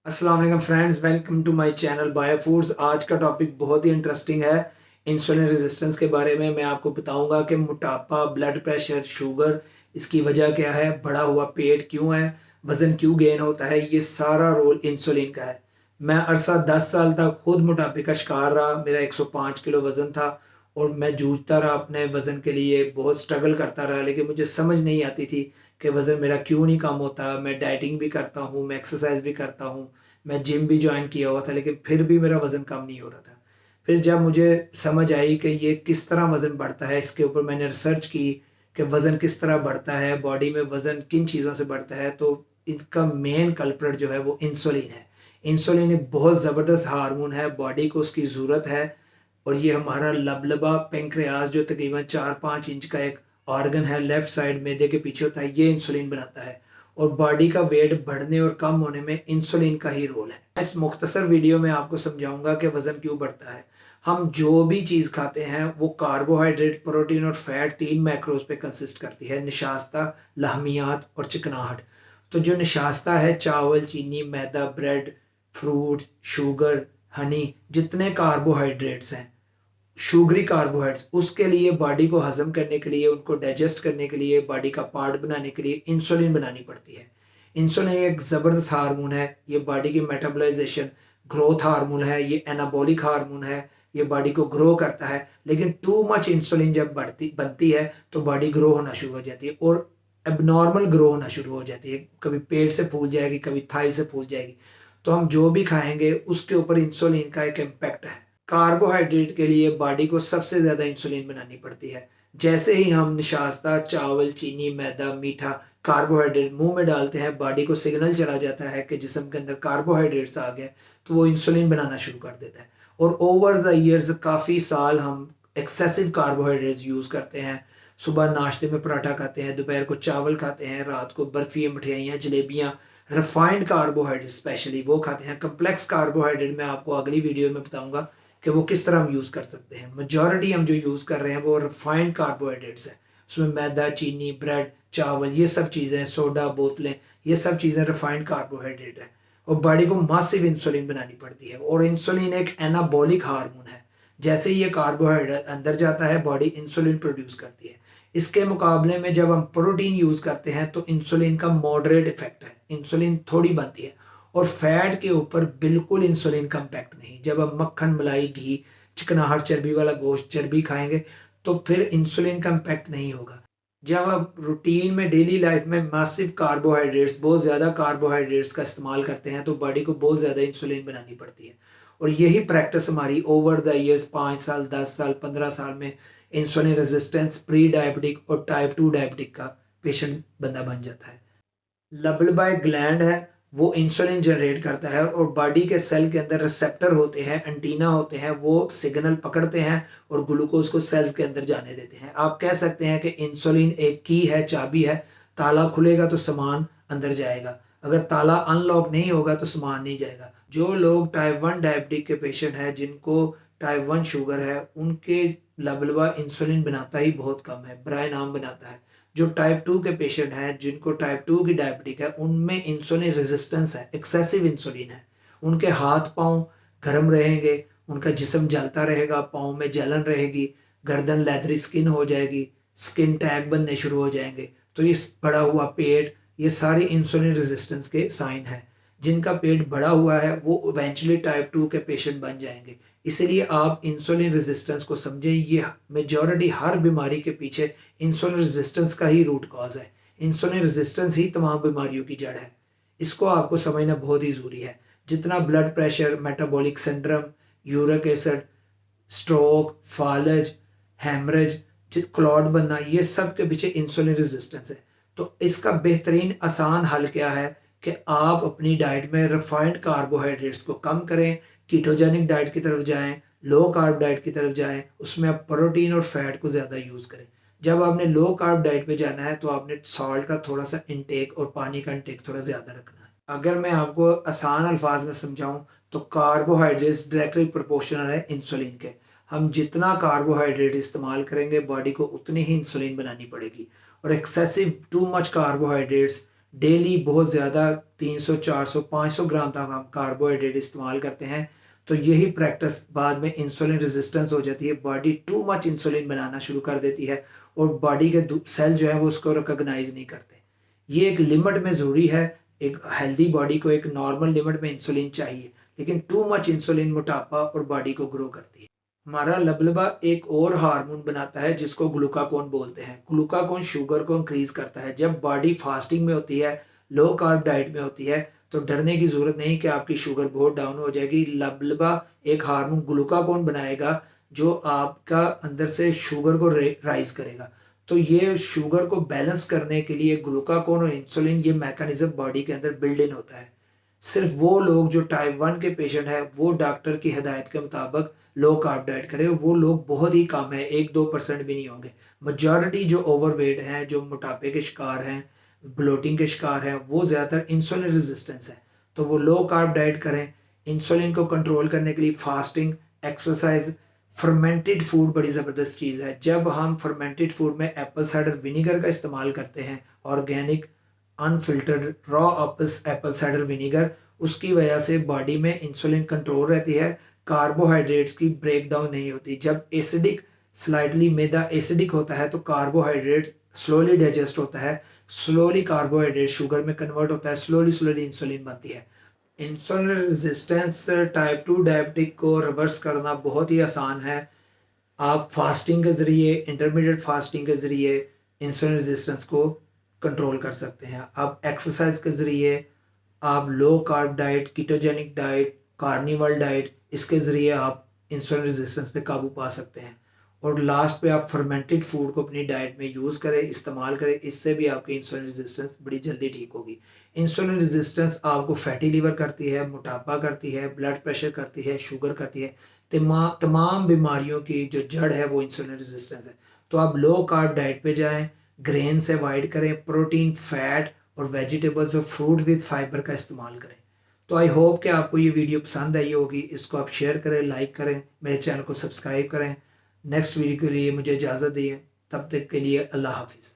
अस्सलाम वालेकुम friends, welcome to my channel bio foods. आज का टॉपिक बहुत ही इंटरेस्टिंग है। इंसुलिन रेजिस्टेंस के बारे में मैं आपको बताऊंगा कि मोटापा, ब्लड प्रेशर, शुगर, इसकी वजह क्या है, बढ़ा हुआ पेट क्यों है, वज़न क्यों गेन होता है, ये सारा रोल इंसुलिन का है। मैं अरसा 10 साल तक खुद मोटापे का शिकार रहा। मेरा 105 किलो वज़न था और मैं जूझता रहा अपने वज़न के लिए, बहुत स्ट्रगल करता रहा, लेकिन मुझे समझ नहीं आती थी कि वज़न मेरा क्यों नहीं कम होता। मैं डाइटिंग भी करता हूँ, मैं एक्सरसाइज भी करता हूँ, मैं जिम भी जॉइन किया हुआ था, लेकिन फिर भी मेरा वज़न कम नहीं हो रहा था। फिर जब मुझे समझ आई कि ये किस तरह वज़न बढ़ता है, इसके ऊपर मैंने रिसर्च की कि वज़न किस तरह बढ़ता है, बॉडी में वज़न किन चीज़ों से बढ़ता है, तो इसका मेन कल्प्रिट जो है वो इंसुलिन है। इंसुलिन एक बहुत ज़बरदस्त हार्मोन है, बॉडी को उसकी ज़रूरत है। और ये हमारा लबलबा पेंक्रियाज जो तकरीबन 4-5 इंच का एक ऑर्गन है, लेफ्ट साइड मैदे के पीछे होता है, ये इंसुलिन बनाता है। और बॉडी का वेट बढ़ने और कम होने में इंसुलिन का ही रोल है। इस मुख्तसर वीडियो में आपको समझाऊंगा कि वज़न क्यों बढ़ता है। हम जो भी चीज़ खाते हैं वो कार्बोहाइड्रेट, प्रोटीन और फैट, 3 मैक्रोज पे कंसिस्ट करती है: निशास्ता, लहमियात और चिकनाहट। तो जो निशास्ता है, चावल, चीनी, मैदा, ब्रेड, फ्रूट, शुगर, हनी, जितने कार्बोहाइड्रेट्स हैं, शुगरी कार्बोहाइड्रेट्स, उसके लिए बॉडी को हजम करने के लिए, उनको डाइजेस्ट करने के लिए, बॉडी का पार्ट बनाने के लिए इंसुलिन बनानी पड़ती है। इंसुलिन एक ज़बरदस्त हार्मोन है। ये बॉडी की मेटाबॉलाइजेशन, ग्रोथ हार्मोन है, ये एनाबॉलिक हार्मोन है, ये बॉडी को ग्रो करता है। लेकिन टू मच इंसुलिन जब बढ़ती बनती है तो बॉडी ग्रो होना शुरू हो जाती है और एबनॉर्मल ग्रो होना शुरू हो जाती है। कभी पेट से फूल जाएगी, कभी थाई से फूल जाएगी। तो हम जो भी खाएंगे उसके ऊपर इंसुलिन का एक इम्पैक्ट है। कार्बोहाइड्रेट के लिए बॉडी को सबसे ज़्यादा इंसुलिन बनानी पड़ती है। जैसे ही हम निशास्ता, चावल, चीनी, मैदा, मीठा, कार्बोहाइड्रेट मुंह में डालते हैं, बॉडी को सिग्नल चला जाता है कि जिस्म के अंदर कार्बोहाइड्रेट्स आ गए, तो वो इंसुलिन बनाना शुरू कर देता है। और ओवर द ईयर्स काफ़ी साल हम एक्सेसिव कार्बोहाइड्रेट्स यूज़ करते हैं। सुबह नाश्ते में पराठा खाते हैं, दोपहर को चावल खाते हैं, रात को बर्फी, मिठाइयाँ, जलेबियाँ, रिफाइंड कार्बोहाइड्रेट स्पेशली वो खाते हैं। कम्प्लेक्स कार्बोहाइड्रेट मैं आपको अगली वीडियो में बताऊंगा कि वो किस तरह हम यूज़ कर सकते हैं। मेजॉरिटी हम जो यूज़ कर रहे हैं वो रिफाइंड कार्बोहाइड्रेट्स हैं। उसमें मैदा, चीनी, ब्रेड, चावल, ये सब चीज़ें, सोडा, बोतलें, ये सब चीज़ें रिफाइंड कार्बोहाइड्रेट है। और बॉडी को मासिव इंसुलिन बनानी पड़ती है। और इंसुलिन एक एनाबॉलिक हार्मोन है। जैसे ही ये कार्बोहाइड्रेट अंदर जाता है, बॉडी इंसुलिन प्रोड्यूस करती है। इसके मुकाबले में जब हम प्रोटीन यूज़ करते हैं तो इंसुलिन का मॉडरेट इफेक्ट है, इंसुलिन थोड़ी बनती है। और फैट के ऊपर बिल्कुल इंसुलिन का इम्पैक्ट नहीं। जब हम मक्खन, मलाई, घी, चिकनाहट, चर्बी वाला गोश्त, चर्बी खाएंगे तो फिर इंसुलिन का इम्पैक्ट नहीं होगा। जब आप रूटीन में, डेली लाइफ में मासिव कार्बोहाइड्रेट्स, बहुत ज़्यादा कार्बोहाइड्रेट्स का इस्तेमाल करते हैं तो बॉडी को बहुत ज़्यादा इंसुलिन बनानी पड़ती है। और यही प्रैक्टिस हमारी ओवर द ईयर्स 5 साल, 10 साल, 15 साल में इंसुलिन रेजिस्टेंस, प्री डायबिटिक और टाइप 2 डायबिटिक का पेशेंट बंदा बन जाता है। लबलबा एक ग्लैंड है, वो इंसुलिन जनरेट करता है और बॉडी के सेल के अंदर रिसेप्टर होते हैं, एंटीना होते हैं, वो सिग्नल पकड़ते हैं और ग्लूकोज को सेल्स के अंदर जाने देते हैं। आप कह सकते हैं कि इंसुलिन एक की है, चाबी है। ताला खुलेगा तो सामान अंदर जाएगा, अगर ताला अनलॉक नहीं होगा तो सामान नहीं जाएगा। जो लोग टाइप 1 डायबिटिक के पेशेंट हैं, जिनको टाइप 1 शुगर है, उनके लबलबा इंसुलिन बनाता ही बहुत कम है, बराए नाम बनाता है। जो टाइप 2 के पेशेंट हैं, जिनको टाइप 2 की डायबिटिक है, उनमें इंसुलिन रेजिस्टेंस है, एक्सेसिव इंसुलिन है। उनके हाथ पाँव गर्म रहेंगे, उनका जिस्म जलता रहेगा, पाँव में जलन रहेगी, गर्दन लेदरी स्किन हो जाएगी, स्किन टैग बनने शुरू हो जाएंगे। तो इस बढ़ा हुआ पेट, ये सारी इंसुलिन रेजिस्टेंस के साइन है। जिनका पेट बढ़ा हुआ है वो इवेंचुअली टाइप 2 के पेशेंट बन जाएंगे। इसीलिए आप इंसुलिन रेजिस्टेंस को समझें। ये मेजॉरिटी हर बीमारी के पीछे इंसुलिन रेजिस्टेंस का ही रूट कॉज है। इंसुलिन रेजिस्टेंस ही तमाम बीमारियों की जड़ है। इसको आपको समझना बहुत ही ज़रूरी है। जितना blood pressure, metabolic syndrome, uric acid, stroke, फालज, हैमरेज, क्लॉट बनना, ये सब के पीछे इंसुलिन रेजिस्टेंस है। तो इसका बेहतरीन आसान हल क्या है कि आप अपनी डाइट में रिफाइंड कार्बोहाइड्रेट्स को कम करें, कीटोजेनिक डाइट की तरफ जाएं, लो कार्ब डाइट की तरफ जाएं, उसमें आप प्रोटीन और फैट को ज़्यादा यूज़ करें। जब आपने लो कार्ब डाइट पे जाना है तो आपने सॉल्ट का थोड़ा सा इंटेक और पानी का इंटेक थोड़ा ज़्यादा रखना है। अगर मैं आपको आसान अल्फाज में समझाऊं तो कार्बोहाइड्रेट्स डायरेक्टली प्रोपोर्शनल है इंसुलिन के। हम जितना कार्बोहाइड्रेट इस्तेमाल करेंगे, बॉडी को उतनी ही इंसुलिन बनानी पड़ेगी। और excessive too much carbohydrates daily बहुत ज़्यादा 300, 400, 500 ग्राम तक हम कार्बोहाइड्रेट इस्तेमाल करते हैं, तो यही प्रैक्टिस बाद में इंसुलिन रेजिस्टेंस हो जाती है। बॉडी टू मच इंसुलिन बनाना शुरू कर देती है और बॉडी के सेल जो है वो उसको रिकॉग्नाइज नहीं करते। ये एक लिमिट में ज़रूरी है। एक हेल्दी बॉडी को एक नॉर्मल लिमिट में इंसुलिन चाहिए, लेकिन टू मच इंसुलिन मोटापा और बॉडी को ग्रो करती है। हमारा लबलबा एक और हार्मोन बनाता है जिसको ग्लूकागोन बोलते हैं। ग्लूकागोन शुगर को इंक्रीज करता है। जब बॉडी फास्टिंग में होती है, लो कार्ब डाइट में होती है, तो डरने की जरूरत नहीं कि आपकी शुगर बहुत डाउन हो जाएगी। लबलबा एक हार्मोन ग्लूकागोन बनाएगा जो आपका अंदर से शुगर को राइज करेगा। तो ये शुगर को बैलेंस करने के लिए ग्लूकागोन और इंसुलिन, ये मैकेनिज्म बॉडी के अंदर बिल्ड इन होता है। सिर्फ वो लोग जो टाइप 1 के पेशेंट हैं वो डॉक्टर की हिदायत के मुताबिक लो कार्ब डाइट करें। वो लोग बहुत ही कम है, 1-2% भी नहीं होंगे। मेजॉरिटी जो ओवरवेट हैं, जो मोटापे के शिकार हैं, ब्लोटिंग के शिकार हैं, वो ज़्यादातर इंसुलिन रेजिस्टेंस है। तो वो लो कार्ब डाइट करें। इंसुलिन को कंट्रोल करने के लिए फास्टिंग, एक्सरसाइज, फर्मेंटेड फूड बड़ी ज़बरदस्त चीज़ है। जब हम फर्मेंटेड फूड में एप्पल साइडर विनीगर का इस्तेमाल करते हैं, organic unfiltered raw Apple cider vinegar, उसकी वजह से बॉडी में इंसुलिन कंट्रोल रहती है, कार्बोहाइड्रेट्स की ब्रेकडाउन नहीं होती। जब एसिडिक स्लाइटली मैदा एसिडिक होता है तो कार्बोहाइड्रेट स्लोली डाइजेस्ट होता है, स्लोली कार्बोहाइड्रेट शुगर में कन्वर्ट होता है, स्लोली स्लोली इंसुलिन बनती है। इंसुलिन रेजिस्टेंस टाइप 2 डायबिटिक को रिवर्स करना बहुत ही आसान है। आप फास्टिंग के ज़रिए, इंटरमीडिएट फास्टिंग के ज़रिए इंसुलिन रेजिस्टेंस को कंट्रोल कर सकते हैं। आप एक्सरसाइज के ज़रिए, आप low carb diet, ketogenic diet, carnival diet, इसके ज़रिए आप इंसुलिन रेजिस्टेंस पे काबू पा सकते हैं। और लास्ट पे आप फर्मेंटेड फूड को अपनी डाइट में यूज़ करें, इस्तेमाल करें। इससे भी आपकी इंसुलिन रेजिस्टेंस बड़ी जल्दी ठीक होगी। इंसुलिन रेजिस्टेंस आपको फैटी लिवर करती है, मोटापा करती है, ब्लड प्रेशर करती है, शुगर करती है। तमाम बीमारियों की जो जड़ है वो इंसुलिन रेजिस्टेंस है। तो आप लो कार्ब डाइट पे जाएं, ग्रेन से अवॉइड करें, प्रोटीन, फैट और वेजिटेबल्स और फ्रूट विद फाइबर का इस्तेमाल करें। तो आई होप कि आपको ये वीडियो पसंद आई होगी। इसको आप शेयर करें, लाइक करें, मेरे चैनल को सब्सक्राइब करें। नेक्स्ट वीडियो के लिए मुझे इजाज़त दिए। तब तक के लिए अल्लाह हाफिज़।